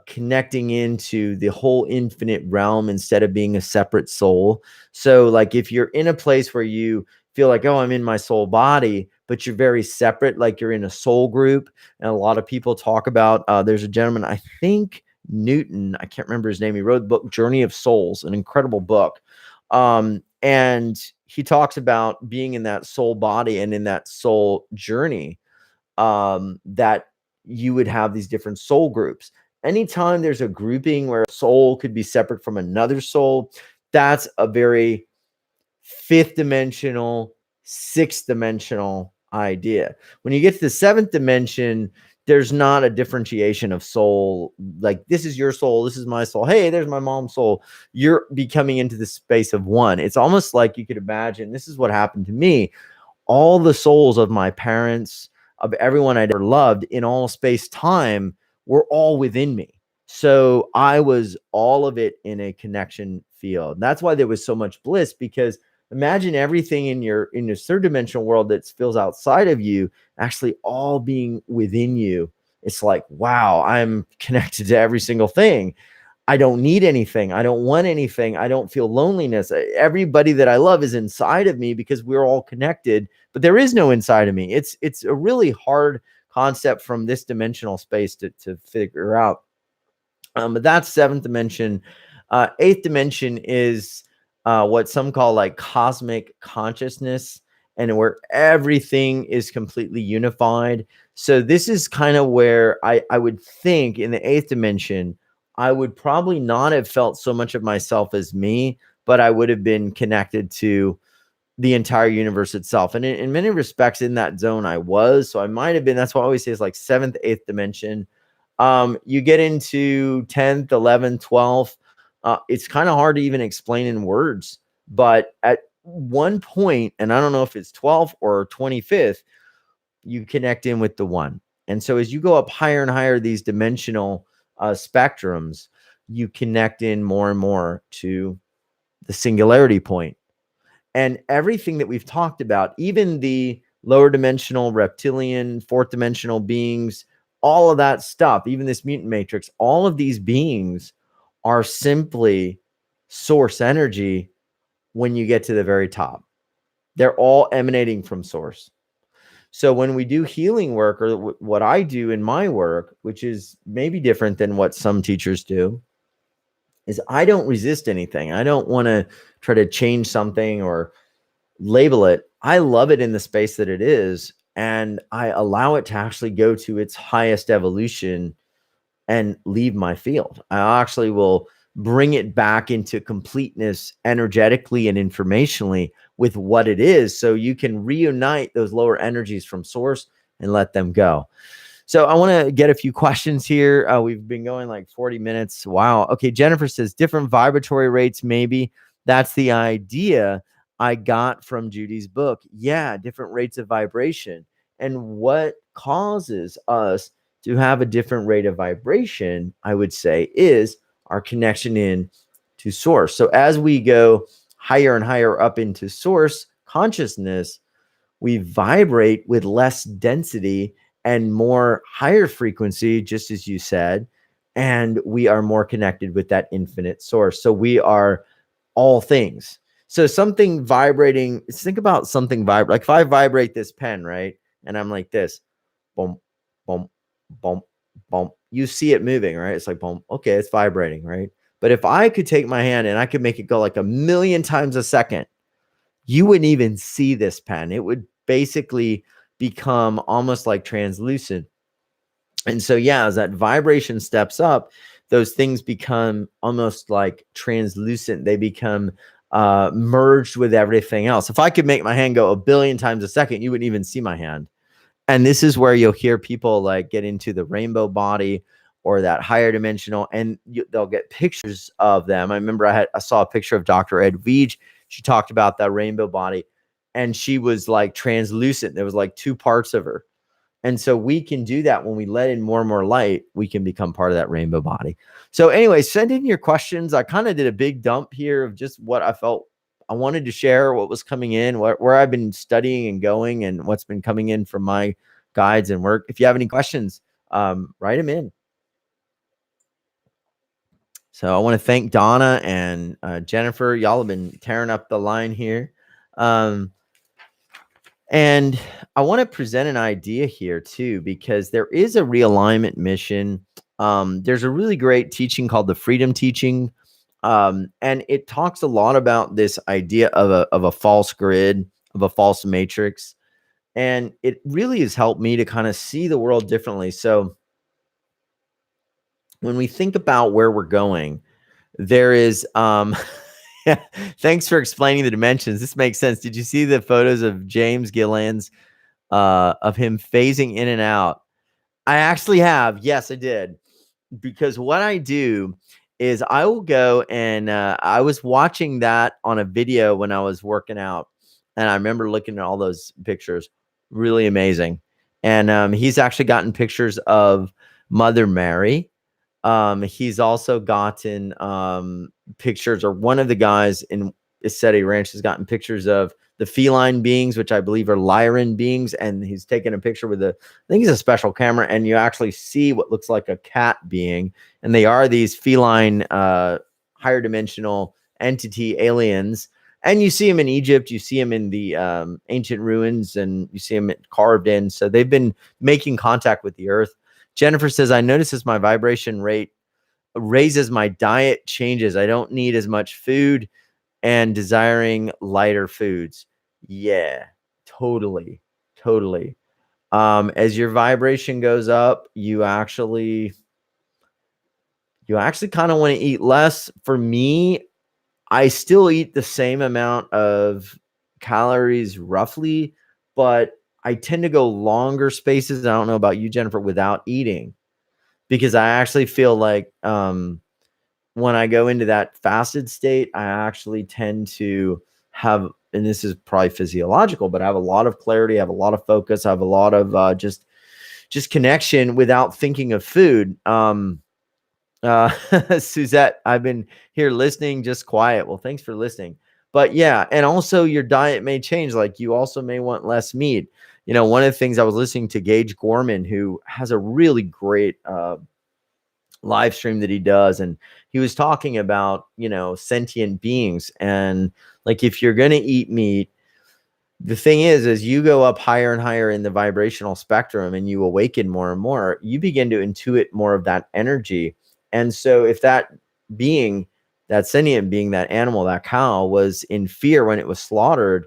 connecting into the whole infinite realm instead of being a separate soul. So, like, if you're in a place where you feel like, oh, I'm in my soul body, but you're very separate, like you're in a soul group, and a lot of people talk about, there's a gentleman, I think Newton, I can't remember his name. He wrote the book Journey of Souls, an incredible book. And he talks about being in that soul body and in that soul journey, that you would have these different soul groups. Anytime there's a grouping where a soul could be separate from another soul, that's a very fifth dimensional, sixth dimensional idea. When you get to the seventh dimension, there's not a differentiation of soul. Like, this is your soul, this is my soul. Hey, there's my mom's soul. You're becoming into the space of one. It's almost like you could imagine, this is what happened to me. All the souls of my parents, of everyone I'd ever loved in all space time, were all within me. So I was all of it in a connection field. That's why there was so much bliss, because imagine everything in your third dimensional world that feels outside of you actually all being within you. It's like, wow, I'm connected to every single thing. I don't need anything. I don't want anything. I don't feel loneliness. Everybody that I love is inside of me because we're all connected, but there is no inside of me. It's a really hard concept from this dimensional space to figure out. But that's seventh dimension. Eighth dimension is what some call like cosmic consciousness, and where everything is completely unified. So this is kind of where I would think in the eighth dimension, I would probably not have felt so much of myself as me, but I would have been connected to the entire universe itself. And in many respects, in that zone, I was. So I might have been. That's what I always say is like seventh, eighth dimension. You get into 10th, 11th, 12th. It's kind of hard to even explain in words. But at one point, and I don't know if it's 12th or 25th, you connect in with the one. And so as you go up higher and higher, these dimensional spectrums, you connect in more and more to the singularity point. And everything that we've talked about, even the lower dimensional reptilian, fourth dimensional beings, all of that stuff, even this mutant matrix, all of these beings are simply source energy when you get to the very top. They're all emanating from source. So when we do healing work, or what I do in my work, which is maybe different than what some teachers do, is I don't resist anything. I don't want to try to change something or label it. I love it in the space that it is, and I allow it to actually go to its highest evolution and leave my field. I actually will bring it back into completeness energetically and informationally with what it is, so you can reunite those lower energies from source and let them go. So I want to get a few questions here. We've been going like 40 minutes. Wow. Okay. Jennifer says different vibratory rates. Maybe that's the idea I got from Judy's book. Yeah. Different rates of vibration. And what causes us to have a different rate of vibration, I would say, is our connection in to source. So as we go higher and higher up into source consciousness, we vibrate with less density and more higher frequency, just as you said, and we are more connected with that infinite source. So we are all things. So something vibrating, think about something vibrate. Like if I vibrate this pen, right? And I'm like this, boom, boom, boom, boom. You see it moving, right? It's like boom. Okay, it's vibrating, right? But if I could take my hand and I could make it go like a million times a second, you wouldn't even see this pen. It would basically become almost like translucent. And so, yeah, as that vibration steps up, those things become almost like translucent. They become merged with everything else. If I could make my hand go a billion times a second, you wouldn't even see my hand. And this is where you'll hear people like get into the rainbow body or that higher dimensional, and they'll get pictures of them. I remember I saw a picture of Dr. Ed Weege. She talked about that rainbow body, and she was like translucent. There was like two parts of her. And so we can do that when we let in more and more light, we can become part of that rainbow body. So anyway, send in your questions. I kind of did a big dump here of just what I felt I wanted to share, what was coming in, where I've been studying and going, and what's been coming in from my guides and work. If you have any questions, write them in. So I want to thank Donna and Jennifer. Y'all have been tearing up the line here. And I want to present an idea here too, because there is a realignment mission. There's a really great teaching called the Freedom Teaching. And it talks a lot about this idea of a false grid, of a false matrix. And it really has helped me to kind of see the world differently. So when we think about where we're going, there is thanks for explaining the dimensions. This makes sense. Did you see the photos of James Gillian's of him phasing in and out? I actually have. Yes, I did. Because what I do is I will go and I was watching that on a video when I was working out. And I remember looking at all those pictures. Really amazing. And he's actually gotten pictures of Mother Mary. He's also gotten pictures, or one of the guys in Iseti Ranch has gotten pictures of the feline beings, which I believe are Lyran beings, and he's taken a picture with I think it's a special camera, and you actually see what looks like a cat being, and they are these feline, higher dimensional entity aliens. And you see them in Egypt, you see them in the ancient ruins, and you see them carved in. So they've been making contact with the earth. Jennifer says, I notice as my vibration rate raises, my diet changes. I don't need as much food and desiring lighter foods. Yeah, totally. As your vibration goes up, you actually kind of want to eat less. For me, I still eat the same amount of calories roughly, but I tend to go longer spaces. I don't know about you, Jennifer, without eating, because I actually feel like when I go into that fasted state, I actually tend to have, and this is probably physiological, but I have a lot of clarity, I have a lot of focus, I have a lot of just connection without thinking of food. Suzette, I've been here listening, just quiet. Well, thanks for listening. But yeah, and also your diet may change. Like you also may want less meat. You know, one of the things I was listening to Gage Gorman, who has a really great live stream that he does, and he was talking about, you know, sentient beings, and like if you're going to eat meat, the thing is, as you go up higher and higher in the vibrational spectrum and you awaken more and more, you begin to intuit more of that energy. And so if that being, that sentient being, that animal, that cow was in fear when it was slaughtered,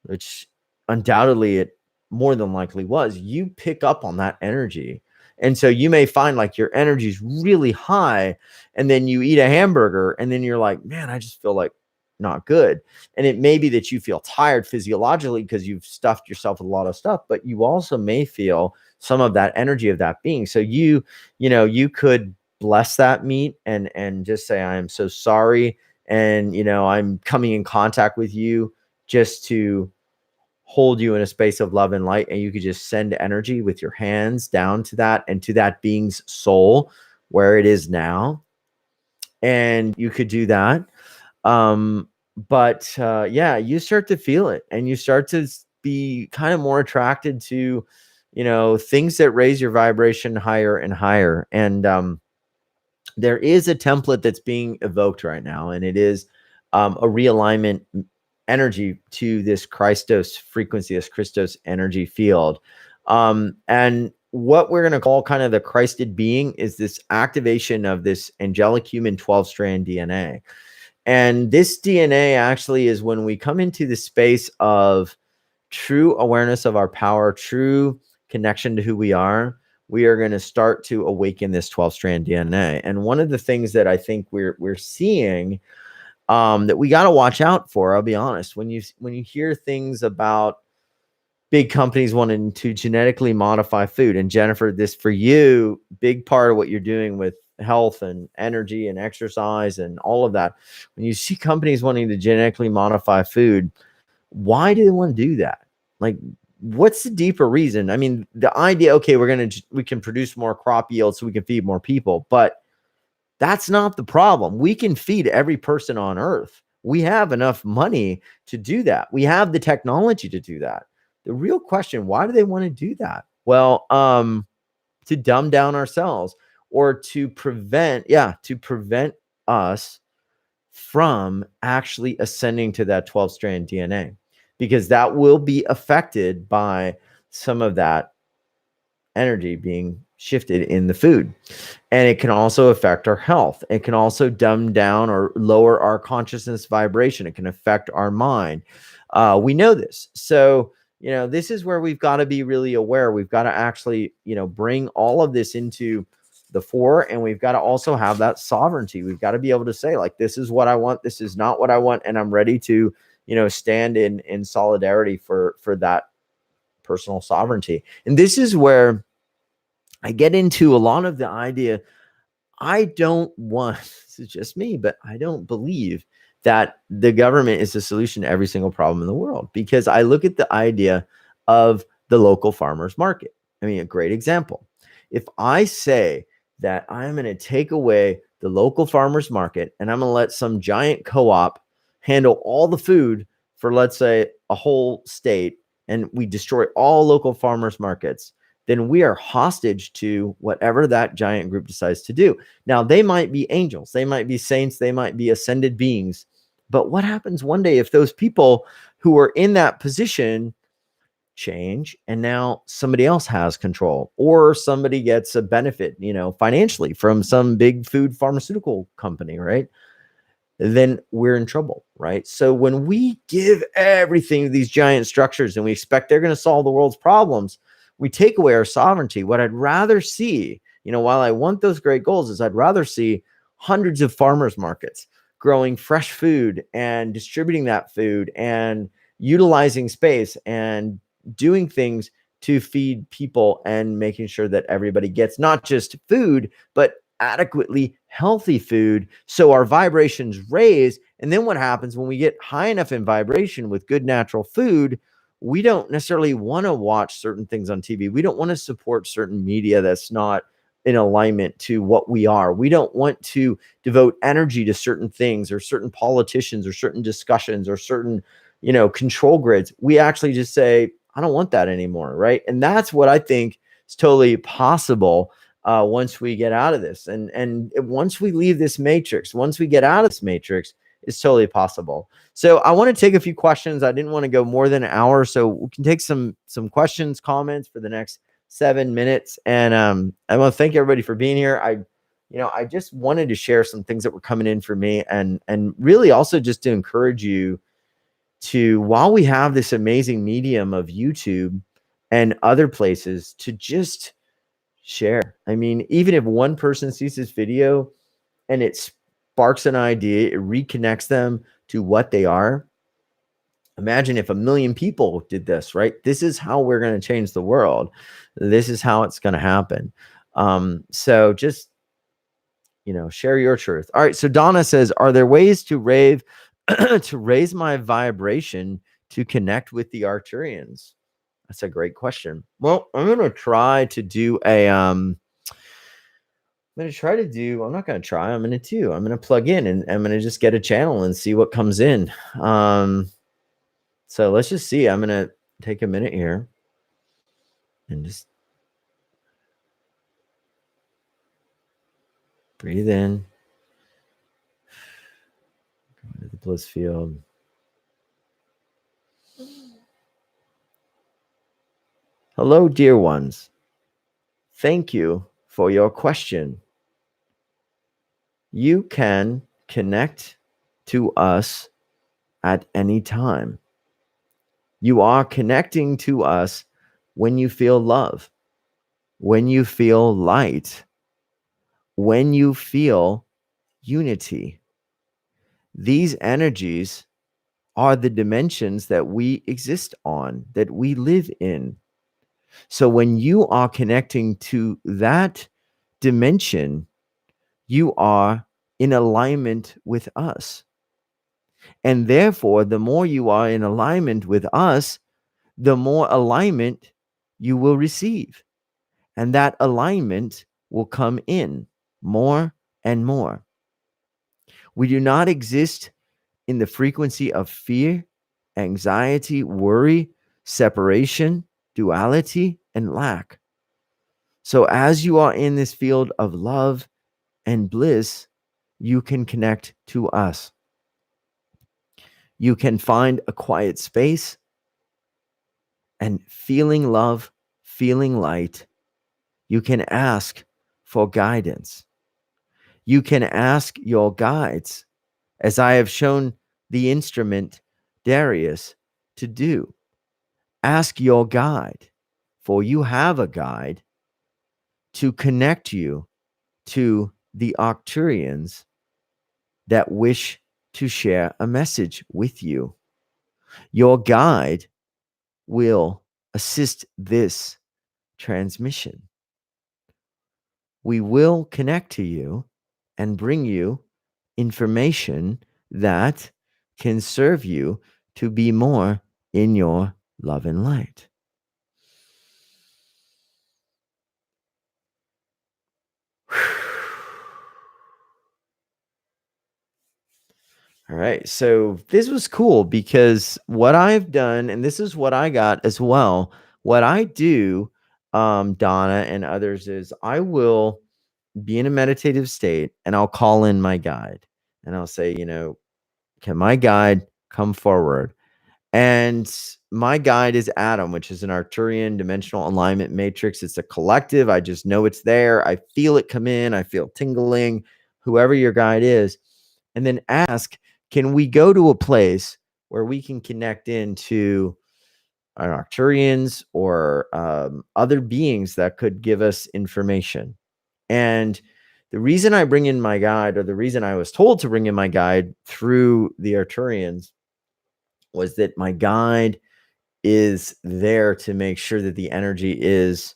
which undoubtedly it more than likely was, you pick up on that energy. And so you may find like your energy is really high, and then you eat a hamburger and then you're like, man, I just feel like not good. And it may be that you feel tired physiologically because you've stuffed yourself with a lot of stuff, but you also may feel some of that energy of that being. So you could bless that meat and just say, I am so sorry. And, you know, I'm coming in contact with you just to hold you in a space of love and light. And you could just send energy with your hands down to that and to that being's soul where it is now. And you could do that. Yeah, you start to feel it, and you start to be kind of more attracted to, you know, things that raise your vibration higher and higher. And there is a template that's being evoked right now, and it is a realignment energy to this Christos frequency, this Christos energy field. And what we're going to call kind of the Christed being is this activation of this angelic human 12-strand DNA. And this DNA actually is when we come into the space of true awareness of our power, true connection to who we are going to start to awaken this 12-strand DNA. And one of the things that I think we're seeing that we got to watch out for, I'll be honest, when you hear things about big companies wanting to genetically modify food, and Jennifer, this for you, big part of what you're doing with health and energy and exercise and all of that, when you see companies wanting to genetically modify food, why do they want to do that? Like, what's the deeper reason? I mean, the idea, okay, we can produce more crop yield so we can feed more people, but that's not the problem. We can feed every person on earth. We have enough money to do that. We have the technology to do that. The real question, why do they want to do that? Well, to dumb down ourselves, or to prevent us from actually ascending to that 12-strand DNA, because that will be affected by some of that energy being shifted in the food. And it can also affect our health. It can also dumb down or lower our consciousness vibration. It can affect our mind. We know this. So, this is where we've got to be really aware. We've got to actually, bring all of this into the fore, and we've got to also have that sovereignty. We've got to be able to say, like, this is what I want, this is not what I want, and I'm ready to, stand in solidarity for that personal sovereignty. And this is where I get into a lot of the idea. I don't want, this is just me, but I don't believe that the government is the solution to every single problem in the world, because I look at the idea of the local farmers market. I mean, a great example. If I say that I'm going to take away the local farmers market and I'm going to let some giant co-op handle all the food for, let's say, a whole state, and we destroy all local farmers markets, then we are hostage to whatever that giant group decides to do. Now, they might be angels, they might be saints, they might be ascended beings. But what happens one day if those people who are in that position change and now somebody else has control, or somebody gets a benefit, financially from some big food pharmaceutical company, right? Then we're in trouble, right? So when we give everything to these giant structures and we expect they're going to solve the world's problems, we take away our sovereignty. What I'd rather see, while I want those great goals, is I'd rather see hundreds of farmers markets growing fresh food and distributing that food and utilizing space and doing things to feed people and making sure that everybody gets not just food, but adequately healthy food, so our vibrations raise. And then what happens when we get high enough in vibration with good natural food? We don't necessarily want to watch certain things on TV. We don't want to support certain media that's not in alignment to what we are. We don't want to devote energy to certain things or certain politicians or certain discussions or certain, control grids. We actually just say, I don't want that anymore, right? And that's what I think is totally possible once we get out of this. And once we leave this matrix, once we get out of this matrix, it's totally possible. So I want to take a few questions. I didn't want to go more than an hour, so we can take some questions, comments for the next 7 minutes. And I want to thank everybody for being here. I just wanted to share some things that were coming in for me, and really also just to encourage you to, while we have this amazing medium of YouTube and other places, to just share. I mean, even if one person sees this video and it sparks an idea, it reconnects them to what they are. Imagine if 1 million people did this, right? This is how we're going to change the world. This is how it's going to happen. So just, share your truth. All right. So Donna says, are there ways to to raise my vibration to connect with the Arcturians? That's a great question. Well, I'm going to try to do I'm going to plug in, and I'm going to just get a channel and see what comes in. So let's just see. I'm going to take a minute here and just breathe in. Go to the bliss field. Hello, dear ones. Thank you for your question. You can connect to us at any time. You are connecting to us when you feel love, when you feel light, when you feel unity. These energies are the dimensions that we exist on, that we live in. So when you are connecting to that dimension, you are in alignment with us. And therefore, the more you are in alignment with us, the more alignment you will receive. And that alignment will come in more and more. We do not exist in the frequency of fear, anxiety, worry, separation, duality, and lack. So as you are in this field of love and bliss, you can connect to us. You can find a quiet space and feeling love, feeling light. You can ask for guidance. You can ask your guides, as I have shown the instrument Darius to do. Ask your guide, for you have a guide to connect you to the Arcturians that wish to share a message with you. Your guide will assist this transmission. We will connect to you and bring you information that can serve you to be more in your love and light. All right. So this was cool because what I've done, and this is what I got as well. What I do, Donna and others, is I will be in a meditative state and I'll call in my guide and I'll say, can my guide come forward? And my guide is Adam, which is an Arcturian dimensional alignment matrix. It's a collective. I just know it's there. I feel it come in. I feel tingling, whoever your guide is. And then ask, can we go to a place where we can connect into Arcturians or other beings that could give us information? And the reason I bring in my guide, or the reason I was told to bring in my guide through the Arcturians, was that my guide is there to make sure that the energy is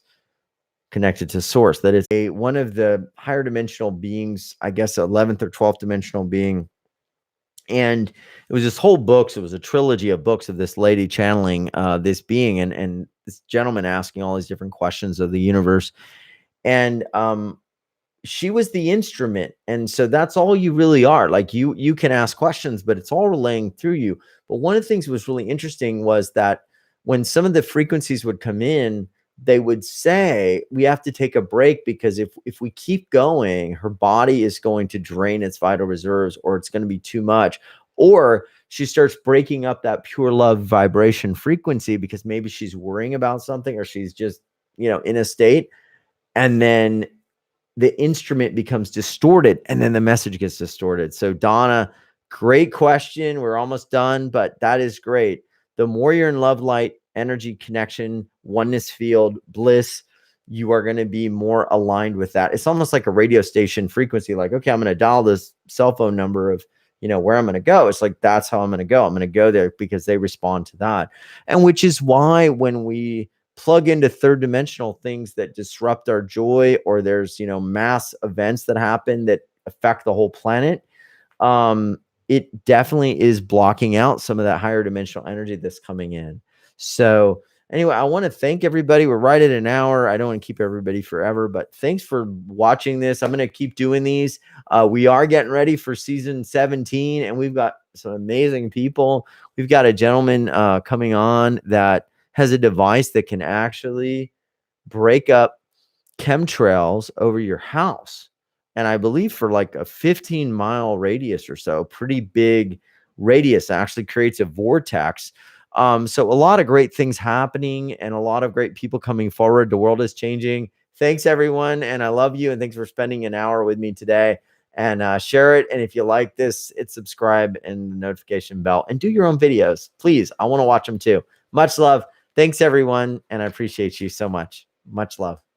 connected to source, that it's one of the higher dimensional beings, I guess 11th or 12th dimensional being. And it was this whole books. It was a trilogy of books of this lady channeling this being and this gentleman asking all these different questions of the universe. And she was the instrument. And so that's all you really are. Like you can ask questions, but it's all relaying through you. But one of the things that was really interesting was that when some of the frequencies would come in, they would say, we have to take a break because if we keep going, her body is going to drain its vital reserves, or it's going to be too much. Or she starts breaking up that pure love vibration frequency because maybe she's worrying about something, or she's just, in a state. And then the instrument becomes distorted and then the message gets distorted. So Donna, great question. We're almost done, but that is great. The more you're in love, light, energy, connection, oneness field, bliss, you are going to be more aligned with that. It's almost like a radio station frequency. Like, okay, I'm going to dial this cell phone number of, where I'm going to go. It's like, that's how I'm going to go. I'm going to go there because they respond to that. And which is why when we plug into third dimensional things that disrupt our joy, or there's, mass events that happen that affect the whole planet, it definitely is blocking out some of that higher dimensional energy that's coming in. So anyway, I want to thank everybody. We're right at an hour. I don't want to keep everybody forever, but thanks for watching this. I'm going to keep doing these. We are getting ready for season 17, and we've got some amazing people. We've got a gentleman coming on that has a device that can actually break up chemtrails over your house. And I believe for like a 15-mile radius or so, pretty big radius. It actually creates a vortex. So a lot of great things happening and a lot of great people coming forward. The world is changing. Thanks, everyone. And I love you. And thanks for spending an hour with me today. And share it. And if you like this, hit subscribe and the notification bell and do your own videos. Please, I want to watch them too. Much love. Thanks, everyone. And I appreciate you so much. Much love.